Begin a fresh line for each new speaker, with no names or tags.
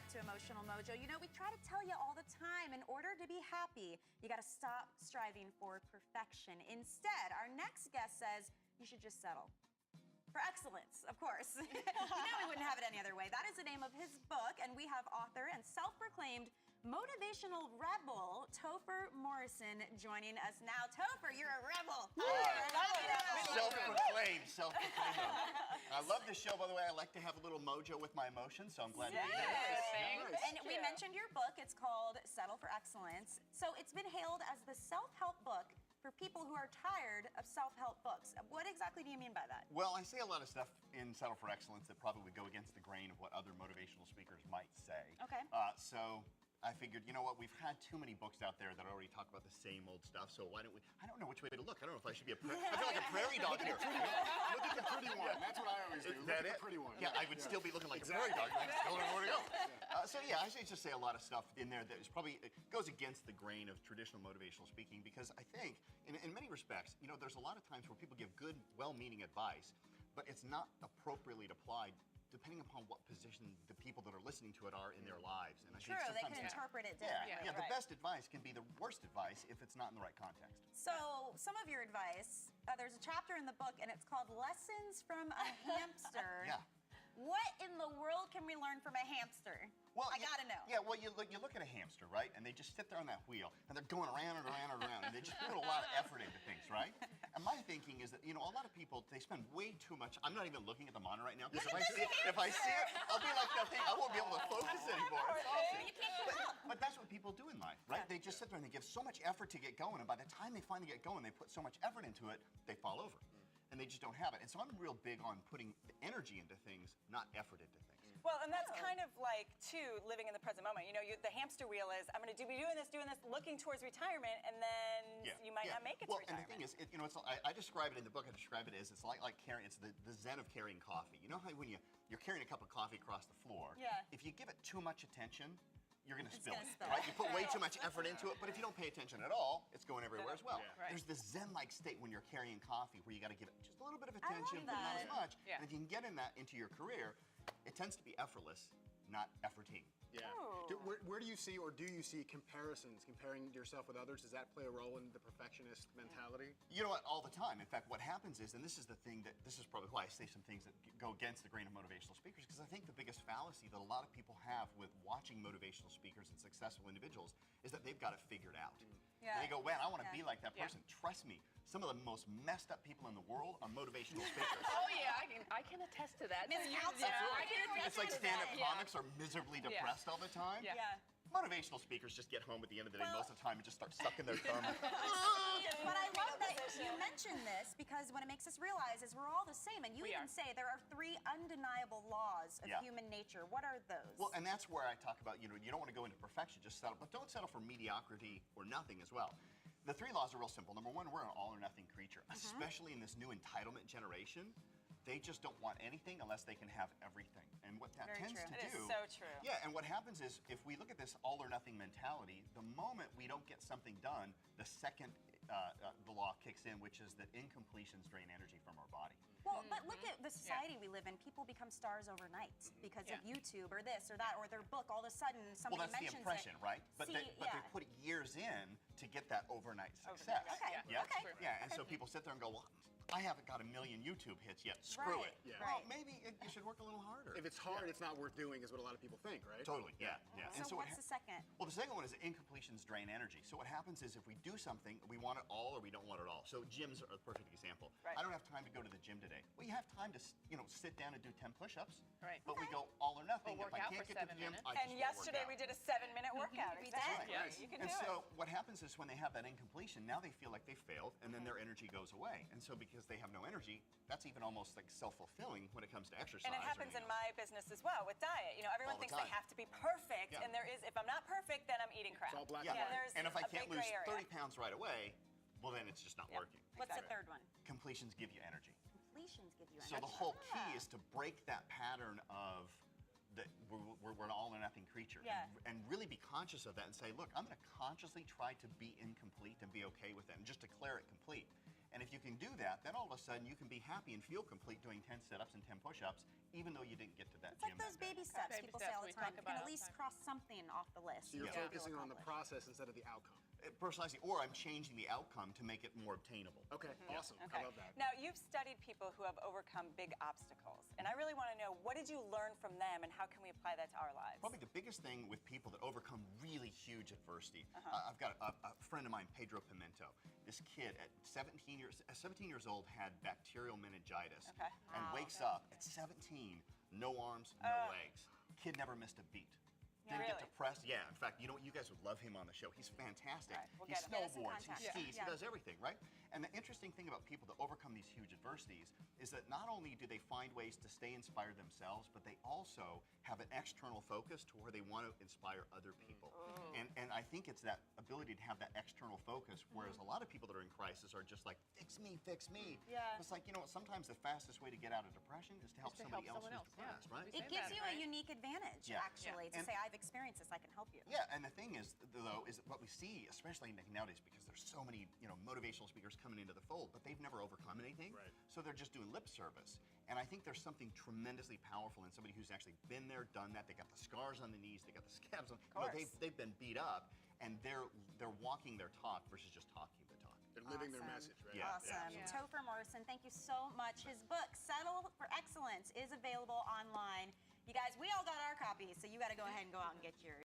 to Emotional Mojo. You know, we try to tell you all the time, in order to be happy, you gotta stop striving for perfection. Instead, our next guest says you should just settle. For excellence, of course. You know we wouldn't have it any other way. That is the name of his book, and we have author and self-proclaimed motivational rebel, Topher Morrison, joining us now. Topher, you're a rebel.
Self-proclaimed, self-proclaimed. I love this show, by the way. I like to have a little mojo with my emotions, so I'm glad to be here.
Nice. And we mentioned your book. It's called Settle for Excellence. So it's been hailed as the self-help book for people who are tired of self-help books. What exactly do you mean by that?
Well, I say a lot of stuff in Settle for Excellence that probably would go against the grain of what other motivational speakers might say.
Okay.
So I figured, you know what, we've had too many books out there that already talk about the same old stuff, so why don't we, I don't know which way to look. I don't know if I should be I feel like a prairie dog here.
Look at the pretty one. That's what I always do. Look at the pretty one.
Yeah, I would still be looking like a prairie dog. I just don't know where to go. So yeah, I should just say a lot of stuff in there that is probably goes against the grain of traditional motivational speaking, because I think, in many respects, you know, there's a lot of times where people give good, well-meaning advice, but it's not appropriately applied depending upon what position the people that are listening to it are in their lives. And I
True,
think
they can interpret it differently.
Yeah, the best advice can be the worst advice if it's not in the right context.
So, some of your advice, there's a chapter in the book, and it's called Lessons from a Hamster.
Yeah.
What in the world can we learn from a hamster?
Well,
I gotta know.
Yeah, well, you look at a hamster, right? And they just sit there on that wheel, and they're going around and around and around, and they just put a lot of effort into things, right? And my thinking is that, you know, a lot of people, they spend way too much. I'm not even looking at the monitor right now, because if I see it, I'll be like nothing. I won't be able to focus anymore. It's awesome.
You can't keep up.
But that's what people do in life, right? They just sit there and they give so much effort to get going, and by the time they finally get going, they put so much effort into it, they fall over. And they just don't have it. And so I'm real big on putting the energy into things, not effort into things.
Well, and that's kind of like, too, living in the present moment. You know, the hamster wheel is, I'm going to be doing this, looking towards retirement, and then you might not make it to retirement.
And the thing is, you know, I describe it in the book, I describe it as, it's like carrying, it's the zen of carrying coffee. You know how when you're carrying a cup of coffee across the floor, if you give it too much attention, you're going to spill it, right? You put way too much effort into it, but if you don't pay attention at all, it's going everywhere as well. There's this zen-like state when you're carrying coffee where you got to give it just a little bit of attention, but not as much. And if you can get in that into your career, it tends to be effortless, not efforting.
Yeah. Where do you see, or do you see comparisons, comparing yourself with others? Does that play a role in the perfectionist mentality?
You know what, all the time. In fact, what happens is, and this is the thing that, this is probably why I say some things that go against the grain of motivational speakers, because I think the biggest fallacy that a lot of people have with watching motivational speakers and successful individuals is that they've got it figured out. And they go, man, I want to be like that person. Trust me, some of the most messed up people in the world are motivational speakers.
Oh yeah, I can attest to that.
It's like stand-up comics are miserably depressed all the time. Motivational speakers just get home at the end of the day most of the time and just start sucking their thumb.
But I love that you mentioned this, because what it makes us realize is we're all the same, and you even say there are 3 undeniable laws of human nature. What are those?
Well, and that's where I talk about, you know, you don't want to go into perfection, just settle, but don't settle for mediocrity or nothing as well. The 3 laws are real simple. Number 1, we're an all or nothing creature, especially in this new entitlement generation. They just don't want anything unless they can have everything. And what that tends to do...
It is so true.
Yeah, and what happens is, if we look at this all or nothing mentality, the moment we don't get something done, the second the law kicks in, which is that incompletions drain energy from our body.
Well, but look at the society we live in. People become stars overnight because of YouTube or this or that or their book. All of a sudden, somebody mentions it.
Well, that's the impression, right? But they put years in to get that overnight success. And so people sit there and go, well, I haven't got 1 million YouTube hits yet. Screw it. Well, maybe you should work a little harder.
If it's hard, it's not worth doing, is what a lot of people think, right?
Totally, yeah.
So what's the second?
Well, the second one is that incompletions drain energy. So what happens is, if we do something, we want it all or we don't want it all. So gyms are a perfect example. I don't have time to go to the gym today. Well, you have time to, you know, sit down and do 10 push-ups. But we go all or nothing.
Or work out for 7 minutes.
And yesterday we did a 7-minute workout.
Exactly.
You can do
it. And so what happens is, when they have that incompletion, now they feel like they failed, and then their energy goes away. And so because they have no energy, that's even almost like self-fulfilling when it comes to exercise.
And it happens in my business as well with diet. You know, everyone thinks they have to be perfect, and there is, if I'm not perfect, then I'm eating crap.
It's all black
and if I can't lose 30 pounds right away, well, then it's just not working.
What's the third one?
Completions give you energy.
Completions give you energy.
So the whole key is to break that pattern of that we're an all or nothing creature, and really be conscious of that and say, look, I'm going to consciously try to be incomplete and be okay with it and just declare it complete. And if you can do that, then all of a sudden you can be happy and feel complete doing 10 sit-ups and 10 push-ups, even though you didn't get to that
It's like
gym
those
that day.
baby steps
Baby
people
steps
say all
we
the time.
talk
You can
about
at
all the
least
time.
cross something off the list.
So you're
feel
focusing on the
accomplished.
process instead of the outcome.
Personalizing, or I'm changing the outcome to make it more obtainable.
Okay, awesome.
Okay.
I love that.
Now, you've studied people who have overcome big obstacles, and I really want to know, what did you learn from them, and how can we apply that to our lives?
Probably the biggest thing with people that overcome really huge adversity. I've got a friend of mine, Pedro Pimento. This kid at 17 years old had bacterial meningitis and wakes up at 17, no arms, no legs. Kid never missed a beat. Didn't get depressed. Yeah, in fact, you guys would love him on the show. He's fantastic.
Right, we'll
He
get him.
Get us in
snowboards, he
contact.
skis,
Yeah.
he does everything, right? And the interesting thing about people that overcome these huge adversities is that not only do they find ways to stay inspired themselves, but they also have an external focus to where they want to inspire other people. And I think it's that ability to have that external focus, whereas a lot of people that are in crisis are just like, fix me, fix me.
Yeah.
It's like, sometimes the fastest way to get out of depression is to help
to
somebody
help
else
someone
who's
else, yeah.
depressed, right?
We
It
say
gives
that,
you
right?
a unique advantage,
Yeah.
actually, to
And-
say, I've experienced this, I can help you.
Yeah, and the thing is, though, is that what we see, especially nowadays, because there's so many, motivational speakers coming into the fold, but they've never overcome anything.
Right.
So they're just doing lip service. And I think there's something tremendously powerful in somebody who's actually been there, done that. They got the scars on the knees, they got the scabs on. They've been beat up, and they're walking their talk versus just talking the talk.
They're living their
Awesome.
message, right?
Yeah.
Awesome.
Yeah.
Topher Morrison, thank you so much. His book, Settle for Excellence, is available online. You guys, we all got our copies, so you got to go ahead and go out and get yours.